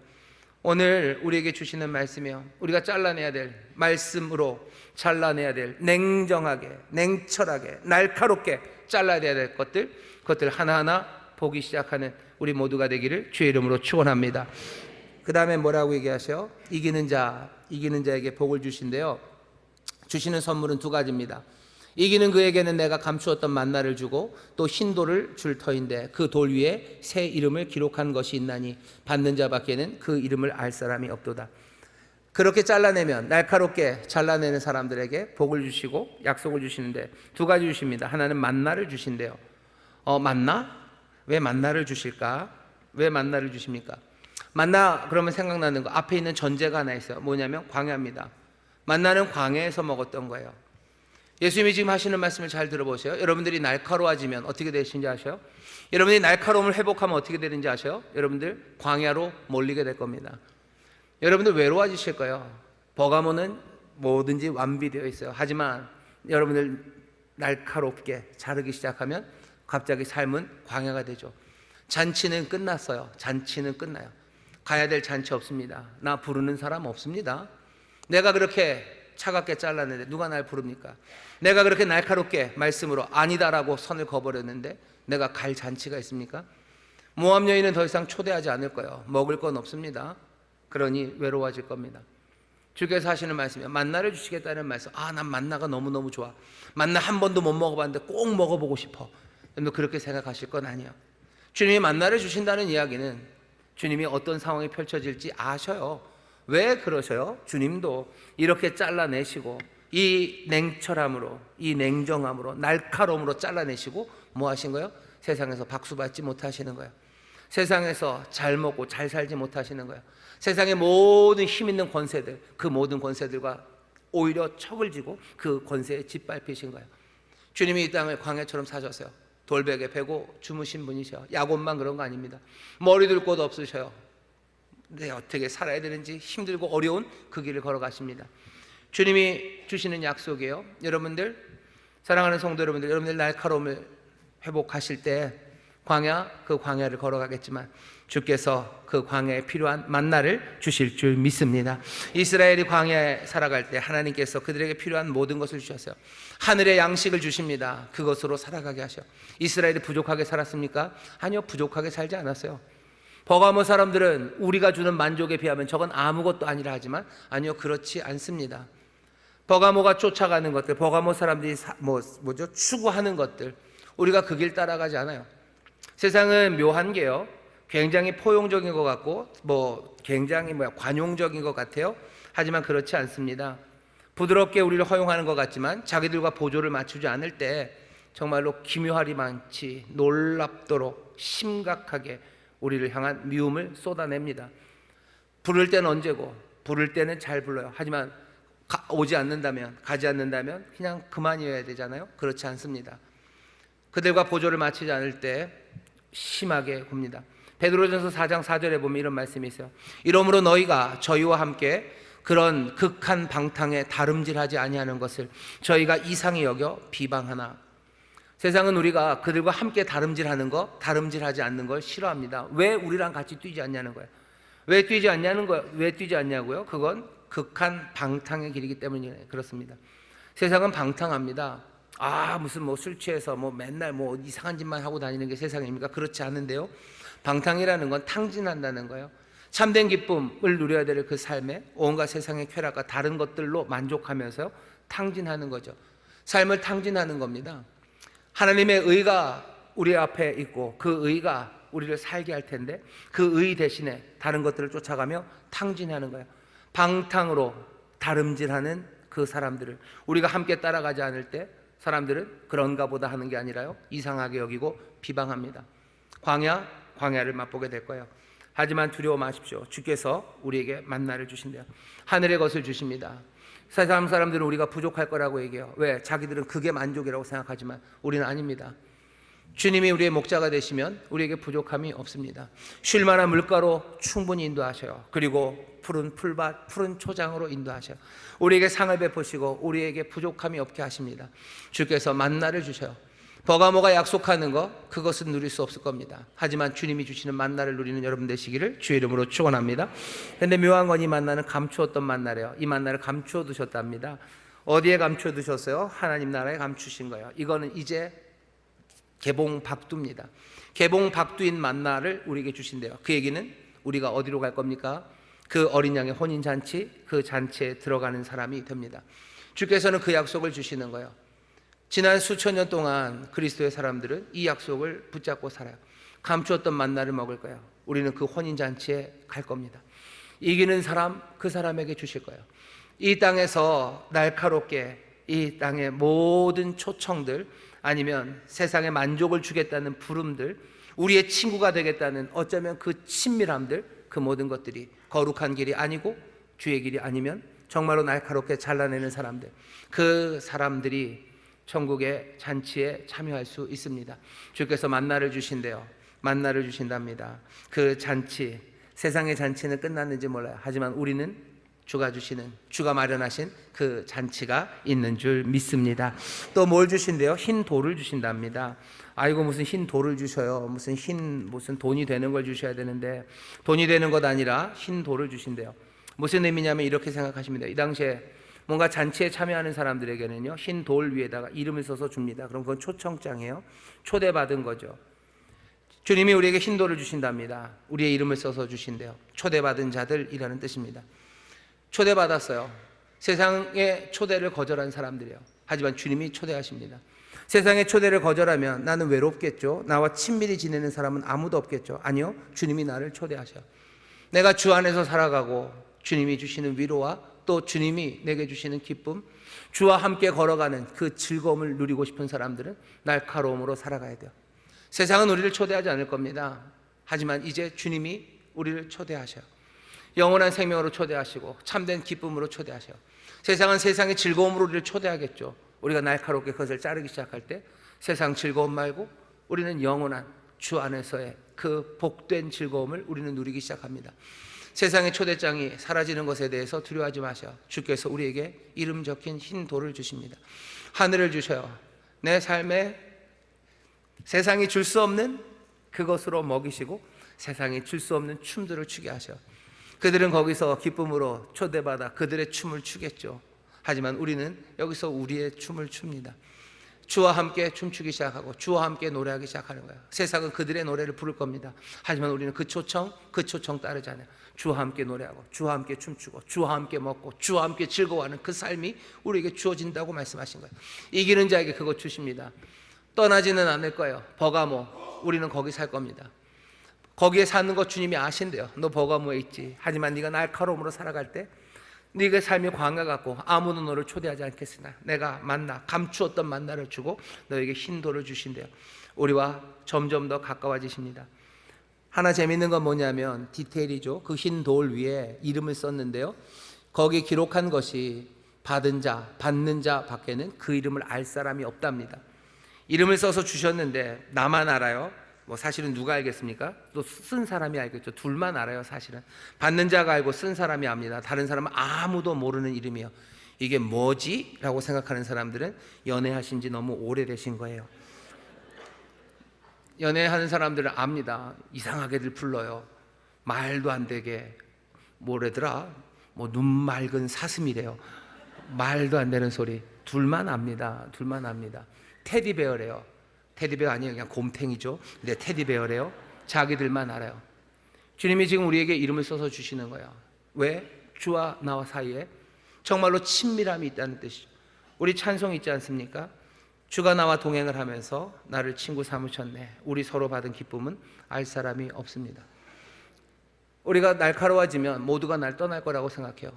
오늘 우리에게 주시는 말씀이요, 우리가 잘라내야 될, 말씀으로 잘라내야 될, 냉정하게, 냉철하게, 날카롭게 잘라내야 될 그것들 하나하나 보기 시작하는 우리 모두가 되기를 주의 이름으로 축원합니다. 그 다음에 뭐라고 얘기하셔요? 이기는 자에게 복을 주신대요. 주시는 선물은 두 가지입니다. 이기는 그에게는 내가 감추었던 만나를 주고 또 흰 돌을 줄 터인데 그 돌 위에 새 이름을 기록한 것이 있나니 받는 자밖에는 그 이름을 알 사람이 없도다. 그렇게 잘라내면, 날카롭게 잘라내는 사람들에게 복을 주시고 약속을 주시는데 두 가지 주십니다. 하나는 만나를 주신대요. 만나? 왜 만나를 주실까? 왜 만나를 주십니까? 만나 그러면 생각나는 거, 앞에 있는 전제가 하나 있어요. 뭐냐면 광야입니다. 만나는 광야에서 먹었던 거예요. 예수님이 지금 하시는 말씀을 잘 들어보세요. 여러분들이 날카로워지면 어떻게 되시는지 아셔요? 여러분이 날카로움을 회복하면 어떻게 되는지 아셔요? 여러분들 광야로 몰리게 될 겁니다. 여러분들 외로워지실 거예요. 버가모는 뭐든지 완비되어 있어요. 하지만 여러분들 날카롭게 자르기 시작하면 갑자기 삶은 광야가 되죠. 잔치는 끝났어요. 잔치는 끝나요. 가야 될 잔치 없습니다. 나 부르는 사람 없습니다. 내가 그렇게 차갑게 잘랐는데 누가 날 부릅니까? 내가 그렇게 날카롭게 말씀으로 아니다라고 선을 그어버렸는데 내가 갈 잔치가 있습니까? 모압 여인은 더 이상 초대하지 않을 거예요. 먹을 건 없습니다. 그러니 외로워질 겁니다. 주께서 하시는 말씀이에요. 만나를 주시겠다는 말씀. 난 만나가 너무너무 좋아. 만나 한 번도 못 먹어봤는데 꼭 먹어보고 싶어. 여러분 그렇게 생각하실 건 아니에요. 주님이 만나를 주신다는 이야기는 주님이 어떤 상황이 펼쳐질지 아셔요. 왜 그러셔요? 주님도 이렇게 잘라내시고 이 냉철함으로, 이 냉정함으로, 날카로움으로 잘라내시고 뭐 하신 거예요? 세상에서 박수 받지 못하시는 거예요. 세상에서 잘 먹고 잘 살지 못하시는 거예요. 세상의 모든 힘 있는 권세들, 그 모든 권세들과 오히려 척을 지고 그 권세에 짓밟히신 거예요. 주님이 이 땅을 광야처럼 사셨어요. 돌베개 베고 주무신 분이셔요. 약옷만 그런 거 아닙니다. 머리 둘 곳 없으셔요. 네, 어떻게 살아야 되는지 힘들고 어려운 그 길을 걸어가십니다. 주님이 주시는 약속이에요. 여러분들, 사랑하는 성도 여러분들 날카로움을 회복하실 때 그 광야를 걸어가겠지만 주께서 그 광야에 필요한 만나를 주실 줄 믿습니다. 이스라엘이 광야에 살아갈 때 하나님께서 그들에게 필요한 모든 것을 주셨어요. 하늘의 양식을 주십니다. 그것으로 살아가게 하셔. 이스라엘이 부족하게 살았습니까? 아니요, 부족하게 살지 않았어요. 버가모 사람들은 우리가 주는 만족에 비하면 저건 아무것도 아니라 하지만 아니요, 그렇지 않습니다. 버가모가 쫓아가는 것들, 버가모 사람들이 추구하는 것들, 우리가 그 길 따라가지 않아요. 세상은 묘한 게요, 굉장히 포용적인 것 같고 굉장히 관용적인 것 같아요. 하지만 그렇지 않습니다. 부드럽게 우리를 허용하는 것 같지만 자기들과 보조를 맞추지 않을 때 정말로 기묘하리 많지 놀랍도록 심각하게 우리를 향한 미움을 쏟아냅니다. 부를 때는 언제고, 부를 때는 잘 불러요. 하지만 오지 않는다면, 가지 않는다면 그냥 그만이어야 되잖아요. 그렇지 않습니다. 그들과 보조를 맞추지 않을 때 심하게 굽니다. 베드로전서 4장 4절에 보면 이런 말씀이 있어요. 이러므로 너희가 저희와 함께 그런 극한 방탕에 다름질하지 아니하는 것을 저희가 이상히 여겨 비방하나. 세상은 우리가 그들과 함께 다름질하는 거, 다름질하지 않는 걸 싫어합니다. 왜 우리랑 같이 뛰지 않냐는 거예요. 왜 뛰지 않냐고요? 그건 극한 방탕의 길이기 때문에 그렇습니다. 세상은 방탕합니다. 무슨 술 취해서 맨날 이상한 짓만 하고 다니는 게 세상입니까? 그렇지 않은데요. 방탕이라는 건 탕진한다는 거예요. 참된 기쁨을 누려야 될 그 삶에 온갖 세상의 쾌락과 다른 것들로 만족하면서 탕진하는 거죠. 삶을 탕진하는 겁니다. 하나님의 의가 우리 앞에 있고 그 의가 우리를 살게 할 텐데 그 의 대신에 다른 것들을 쫓아가며 탕진하는 거예요. 방탕으로 다름질하는 그 사람들을 우리가 함께 따라가지 않을 때 사람들은 그런가 보다 하는 게 아니라요, 이상하게 여기고 비방합니다. 광야를 맛보게 될 거예요. 하지만 두려워 마십시오. 주께서 우리에게 만나를 주신대요. 하늘의 것을 주십니다. 세상 사람들은 우리가 부족할 거라고 얘기해요. 왜? 자기들은 그게 만족이라고 생각하지만 우리는 아닙니다. 주님이 우리의 목자가 되시면 우리에게 부족함이 없습니다. 쉴 만한 물가로 충분히 인도하셔요. 그리고 푸른 풀밭, 푸른 초장으로 인도하셔요. 우리에게 상을 베푸시고 우리에게 부족함이 없게 하십니다. 주께서 만나를 주셔요. 버가모가 약속하는 것, 그것은 누릴 수 없을 겁니다. 하지만 주님이 주시는 만나를 누리는 여러분 되시기를 주의 이름으로 축원합니다. 그런데 묘한 건 이 만나는 감추었던 만나래요. 이 만나를 감추어 두셨답니다. 어디에 감추어 두셨어요? 하나님 나라에 감추신 거예요. 이거는 이제 개봉박두입니다. 개봉박두인 만나를 우리에게 주신대요. 그 얘기는 우리가 어디로 갈 겁니까? 그 어린 양의 혼인잔치, 그 잔치에 들어가는 사람이 됩니다. 주께서는 그 약속을 주시는 거예요. 지난 수천 년 동안 그리스도의 사람들은 이 약속을 붙잡고 살아요. 감추었던 만나를 먹을 거예요. 우리는 그 혼인잔치에 갈 겁니다. 이기는 사람, 그 사람에게 주실 거예요. 이 땅에서 날카롭게 이 땅의 모든 초청들, 아니면 세상에 만족을 주겠다는 부름들, 우리의 친구가 되겠다는 어쩌면 그 친밀함들, 그 모든 것들이 거룩한 길이 아니고 주의 길이 아니면 정말로 날카롭게 잘라내는 사람들, 그 사람들이 천국의 잔치에 참여할 수 있습니다. 주께서 만나를 주신대요. 만나를 주신답니다. 그 잔치, 세상의 잔치는 끝났는지 몰라요. 하지만 우리는 주가 주시는, 주가 마련하신 그 잔치가 있는 줄 믿습니다. 또 뭘 주신대요? 흰 돌을 주신답니다. 아이고, 무슨 흰 돌을 주셔요. 무슨 돈이 되는 걸 주셔야 되는데, 돈이 되는 것 아니라 흰 돌을 주신대요. 무슨 의미냐면 이렇게 생각하시면 돼요. 이 당시에 뭔가 잔치에 참여하는 사람들에게는요, 흰 돌 위에다가 이름을 써서 줍니다. 그럼 그건 초청장이에요. 초대받은 거죠. 주님이 우리에게 흰 돌을 주신답니다. 우리의 이름을 써서 주신대요. 초대받은 자들이라는 뜻입니다. 초대받았어요. 세상의 초대를 거절한 사람들이에요. 하지만 주님이 초대하십니다. 세상의 초대를 거절하면 나는 외롭겠죠. 나와 친밀히 지내는 사람은 아무도 없겠죠. 아니요, 주님이 나를 초대하셔. 내가 주 안에서 살아가고 주님이 주시는 위로와 또 주님이 내게 주시는 기쁨, 주와 함께 걸어가는 그 즐거움을 누리고 싶은 사람들은 날카로움으로 살아가야 돼요. 세상은 우리를 초대하지 않을 겁니다. 하지만 이제 주님이 우리를 초대하셔요. 영원한 생명으로 초대하시고 참된 기쁨으로 초대하셔요. 세상은 세상의 즐거움으로 우리를 초대하겠죠. 우리가 날카롭게 그것을 자르기 시작할 때 세상 즐거움 말고 우리는 영원한 주 안에서의 그 복된 즐거움을 우리는 누리기 시작합니다. 세상의 초대장이 사라지는 것에 대해서 두려워하지 마셔. 주께서 우리에게 이름 적힌 흰 돌을 주십니다. 하늘을 주셔요. 내 삶에 세상이 줄 수 없는 그것으로 먹이시고 세상이 줄 수 없는 춤들을 추게 하셔. 그들은 거기서 기쁨으로 초대받아 그들의 춤을 추겠죠. 하지만 우리는 여기서 우리의 춤을 춥니다. 주와 함께 춤추기 시작하고 주와 함께 노래하기 시작하는 거예요. 세상은 그들의 노래를 부를 겁니다. 하지만 우리는 그 초청 따르지 않아요. 주와 함께 노래하고 주와 함께 춤추고 주와 함께 먹고 주와 함께 즐거워하는 그 삶이 우리에게 주어진다고 말씀하신 거예요. 이기는 자에게 그거 주십니다. 떠나지는 않을 거예요. 버가모, 우리는 거기 살 겁니다. 거기에 사는 거 주님이 아신대요. 너 버가모에 있지. 하지만 네가 날카로움으로 살아갈 때 네가 삶이 광야 같고 아무도 너를 초대하지 않겠으나 내가 만나, 감추었던 만나를 주고 너에게 흰 돌을 주신대요. 우리와 점점 더 가까워지십니다. 하나 재밌는 건 뭐냐면 디테일이죠. 그 흰 돌 위에 이름을 썼는데요, 거기 기록한 것이 받은 자, 받는 자 밖에는 그 이름을 알 사람이 없답니다. 이름을 써서 주셨는데 나만 알아요. 뭐 사실은 누가 알겠습니까? 또 쓴 사람이 알겠죠. 둘만 알아요. 사실은 받는 자가 알고 쓴 사람이 압니다. 다른 사람은 아무도 모르는 이름이에요. 이게 뭐지? 라고 생각하는 사람들은 연애하신 지 너무 오래되신 거예요. 연애하는 사람들은 압니다. 이상하게들 불러요. 말도 안 되게 뭐래더라, 뭐 눈 맑은 사슴이래요. 말도 안 되는 소리. 둘만 압니다. 둘만 압니다. 테디베어래요. 테디베어 아니에요. 그냥 곰탱이죠. 근데 테디베어래요. 자기들만 알아요. 주님이 지금 우리에게 이름을 써서 주시는 거예요. 왜? 주와 나와 사이에 정말로 친밀함이 있다는 뜻이죠. 우리 찬송 있지 않습니까? 주가 나와 동행을 하면서 나를 친구 삼으셨네. 우리 서로 받은 기쁨은 알 사람이 없습니다. 우리가 날카로워지면 모두가 날 떠날 거라고 생각해요.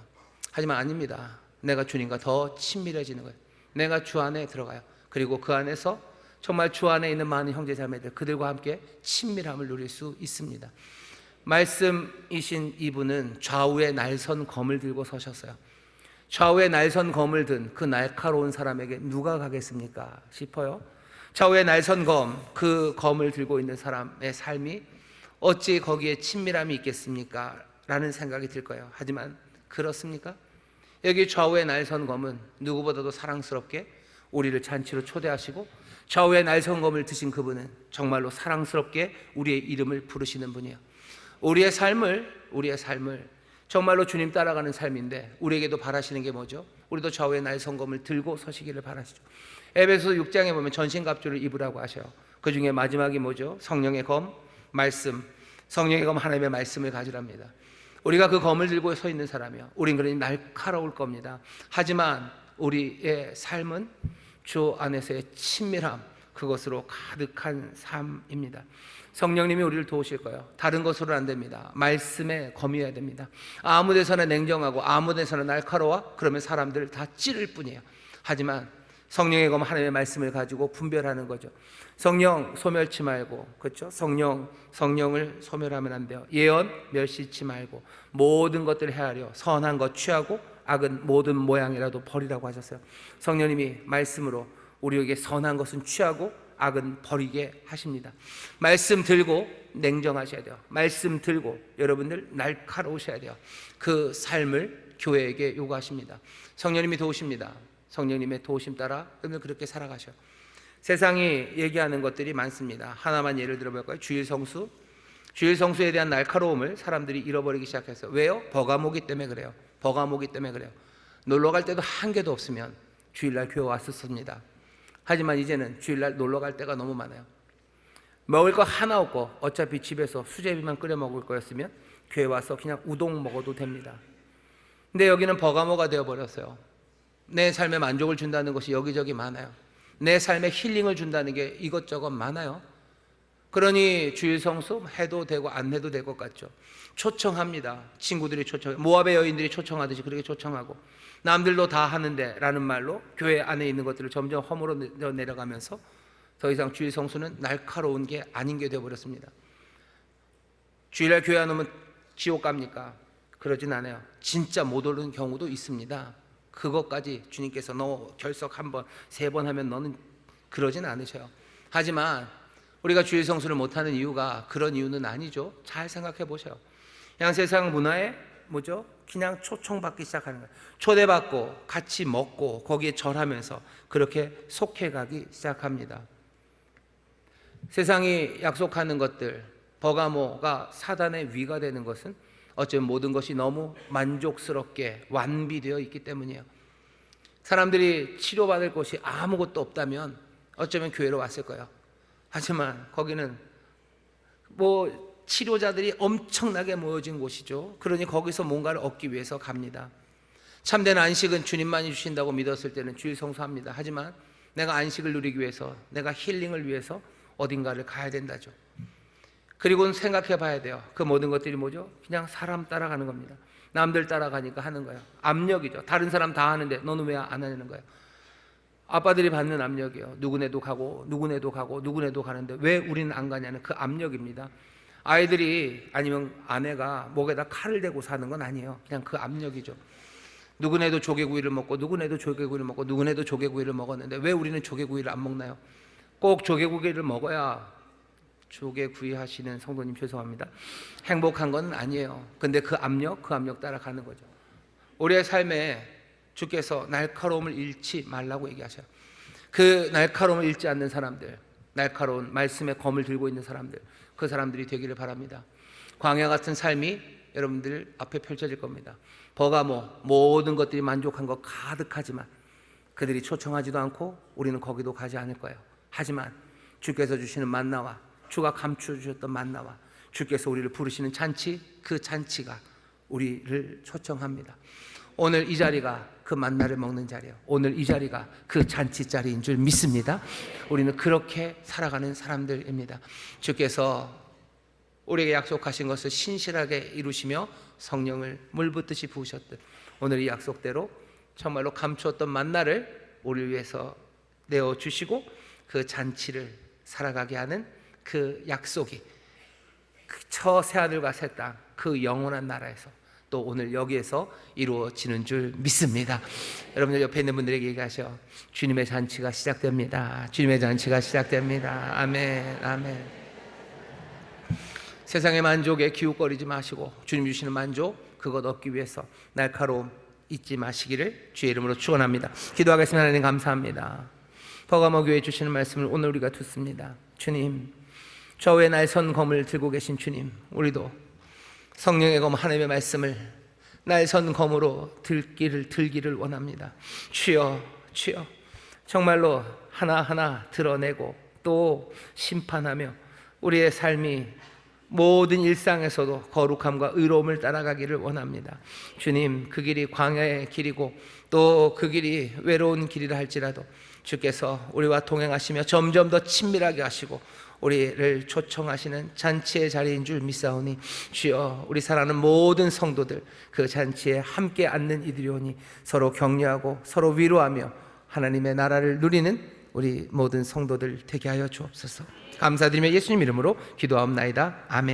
하지만 아닙니다. 내가 주님과 더 친밀해지는 거예요. 내가 주 안에 들어가요. 그리고 그 안에서 정말 주 안에 있는 많은 형제 자매들, 그들과 함께 친밀함을 누릴 수 있습니다. 말씀이신 이분은 좌우에 날선 검을 들고 서셨어요. 좌우에 날선 검을 든 그 날카로운 사람에게 누가 가겠습니까 싶어요. 좌우에 날선 검, 그 검을 들고 있는 사람의 삶이 어찌 거기에 친밀함이 있겠습니까? 라는 생각이 들 거예요. 하지만 그렇습니까? 여기 좌우에 날선 검은 누구보다도 사랑스럽게 우리를 잔치로 초대하시고 좌우의 날성검을 드신 그분은 정말로 사랑스럽게 우리의 이름을 부르시는 분이에요. 우리의 삶을 정말로 주님 따라가는 삶인데 우리에게도 바라시는 게 뭐죠? 우리도 좌우의 날성검을 들고 서시기를 바라시죠. 에베소 6장에 보면 전신갑주를 입으라고 하셔요. 그 중에 마지막이 뭐죠? 성령의 검, 말씀. 성령의 검, 하나님의 말씀을 가지랍니다. 우리가 그 검을 들고 서 있는 사람이요, 우린 그러니 날카로울 겁니다. 하지만 우리의 삶은 주 안에서의 친밀함, 그것으로 가득한 삶입니다. 성령님이 우리를 도우실 거예요. 다른 것으로는 안 됩니다. 말씀에 검이어야 됩니다. 아무 데서나 냉정하고 아무 데서나 날카로워, 그러면 사람들을 다 찌를 뿐이에요. 하지만 성령의 검, 하나님의 말씀을 가지고 분별하는 거죠. 성령 소멸치 말고, 그렇죠? 성령을 소멸하면 안 돼요. 예언 멸시치 말고 모든 것들을 헤아려 선한 것 취하고 악은 모든 모양이라도 버리라고 하셨어요. 성령님이 말씀으로 우리에게 선한 것은 취하고 악은 버리게 하십니다. 말씀 들고 냉정하셔야 돼요. 말씀 들고 여러분들 날카로우셔야 돼요. 그 삶을 교회에게 요구하십니다. 성령님이 도우십니다. 성령님의 도우심 따라 오늘 그렇게 살아가셔. 세상이 얘기하는 것들이 많습니다. 하나만 예를 들어볼까요? 주일성수. 주일성수에 대한 날카로움을 사람들이 잃어버리기 시작했어요. 왜요? 버가모기 때문에 그래요. 버가모기 때문에 그래요. 놀러 갈 때도 한 개도 없으면 주일날 교회 왔었습니다. 하지만 이제는 주일날 놀러 갈 때가 너무 많아요. 먹을 거 하나 없고 어차피 집에서 수제비만 끓여 먹을 거였으면 교회 와서 그냥 우동 먹어도 됩니다. 근데 여기는 버가모가 되어버렸어요. 내 삶에 만족을 준다는 것이 여기저기 많아요. 내 삶에 힐링을 준다는 게 이것저것 많아요. 그러니 주일 성수 해도 되고 안 해도 될 것 같죠. 초청합니다. 친구들이 초청해, 모압의 여인들이 초청하듯이 그렇게 초청하고, 남들도 다 하는데 라는 말로 교회 안에 있는 것들을 점점 허물어 내려가면서 더 이상 주일 성수는 날카로운 게 아닌 게 되어버렸습니다. 주일날 교회 안 오면 지옥 갑니까? 그러진 않아요. 진짜 못 오는 경우도 있습니다. 그것까지 주님께서 너 결석 한 번, 세 번 하면 너는, 그러진 않으셔요. 하지만 우리가 주일 성수를 못하는 이유가 그런 이유는 아니죠. 잘 생각해 보세요. 그냥 세상 문화에 뭐죠? 그냥 초청받기 시작하는 거예요. 초대받고 같이 먹고 거기에 절하면서 그렇게 속해가기 시작합니다. 세상이 약속하는 것들, 버가모가 사단의 위가 되는 것은 어쩌면 모든 것이 너무 만족스럽게 완비되어 있기 때문이에요. 사람들이 치료받을 곳이 아무것도 없다면 어쩌면 교회로 왔을 거예요. 하지만 거기는 치료자들이 엄청나게 모여진 곳이죠. 그러니 거기서 뭔가를 얻기 위해서 갑니다. 참된 안식은 주님만이 주신다고 믿었을 때는 주일 성수합니다. 하지만 내가 안식을 누리기 위해서, 내가 힐링을 위해서 어딘가를 가야 된다죠. 그리고는 생각해 봐야 돼요. 그 모든 것들이 뭐죠? 그냥 사람 따라가는 겁니다. 남들 따라가니까 하는 거예요. 압력이죠. 다른 사람 다 하는데 너는 왜 안 하는 거예요? 아빠들이 받는 압력이에요. 누구네도 가고 누구네도 가고 누구네도 가는데 왜 우리는 안 가냐는 그 압력입니다. 아이들이 아니면 아내가 목에다 칼을 대고 사는 건 아니에요. 그냥 그 압력이죠. 누구네도 조개구이를 먹고 누구네도 조개구이를 먹고 누구네도 조개구이를 먹었는데 왜 우리는 조개구이를 안 먹나요? 꼭 조개구이를 먹어야, 조개구이 하시는 성도님 죄송합니다, 행복한 건 아니에요. 근데 그 압력 따라가는 거죠. 우리의 삶에 주께서 날카로움을 잃지 말라고 얘기하셔요. 그 날카로움을 잃지 않는 사람들, 날카로운 말씀의 검을 들고 있는 사람들, 그 사람들이 되기를 바랍니다. 광야 같은 삶이 여러분들 앞에 펼쳐질 겁니다. 버가모, 모든 것들이 만족한 것 가득하지만 그들이 초청하지도 않고 우리는 거기도 가지 않을 거예요. 하지만 주께서 주시는 만나와, 주가 감추어 주셨던 만나와 주께서 우리를 부르시는 잔치, 그 잔치가 우리를 초청합니다. 오늘 이 자리가 그 만나를 먹는 자리예요. 오늘 이 자리가 그 잔치 자리인 줄 믿습니다. 우리는 그렇게 살아가는 사람들입니다. 주께서 우리에게 약속하신 것을 신실하게 이루시며 성령을 물붓듯이 부으셨듯 오늘 이 약속대로 정말로 감추었던 만나를 우리를 위해서 내어주시고 그 잔치를 살아가게 하는 그 약속이 저 새하늘과 새 땅, 그 영원한 나라에서 또 오늘 여기에서 이루어지는 줄 믿습니다. 여러분들 옆에 있는 분들에게 얘기하셔. 주님의 잔치가 시작됩니다. 주님의 잔치가 시작됩니다. 아멘, 아멘. 세상의 만족에 기웃거리지 마시고 주님 주시는 만족, 그것 얻기 위해서 날카로움 잊지 마시기를 주의 이름으로 축원합니다. 기도하겠습니다. 하나님 감사합니다. 버가모 교회 주시는 말씀을 오늘 우리가 듣습니다. 주님, 좌우에 날선 검을 들고 계신 주님, 우리도 성령의 검 하나님의 말씀을 날선 검으로 들기를 원합니다. 주여, 주여, 정말로 하나하나 드러내고 또 심판하며 우리의 삶이 모든 일상에서도 거룩함과 의로움을 따라가기를 원합니다. 주님, 그 길이 광야의 길이고 또 그 길이 외로운 길이라 할지라도 주께서 우리와 동행하시며 점점 더 친밀하게 하시고 우리를 초청하시는 잔치의 자리인 줄 믿사오니 주여, 우리 사랑하는 모든 성도들 그 잔치에 함께 앉는 이들이오니 서로 격려하고 서로 위로하며 하나님의 나라를 누리는 우리 모든 성도들 되게 하여 주옵소서. 감사드리며 예수님 이름으로 기도하옵나이다. 아멘.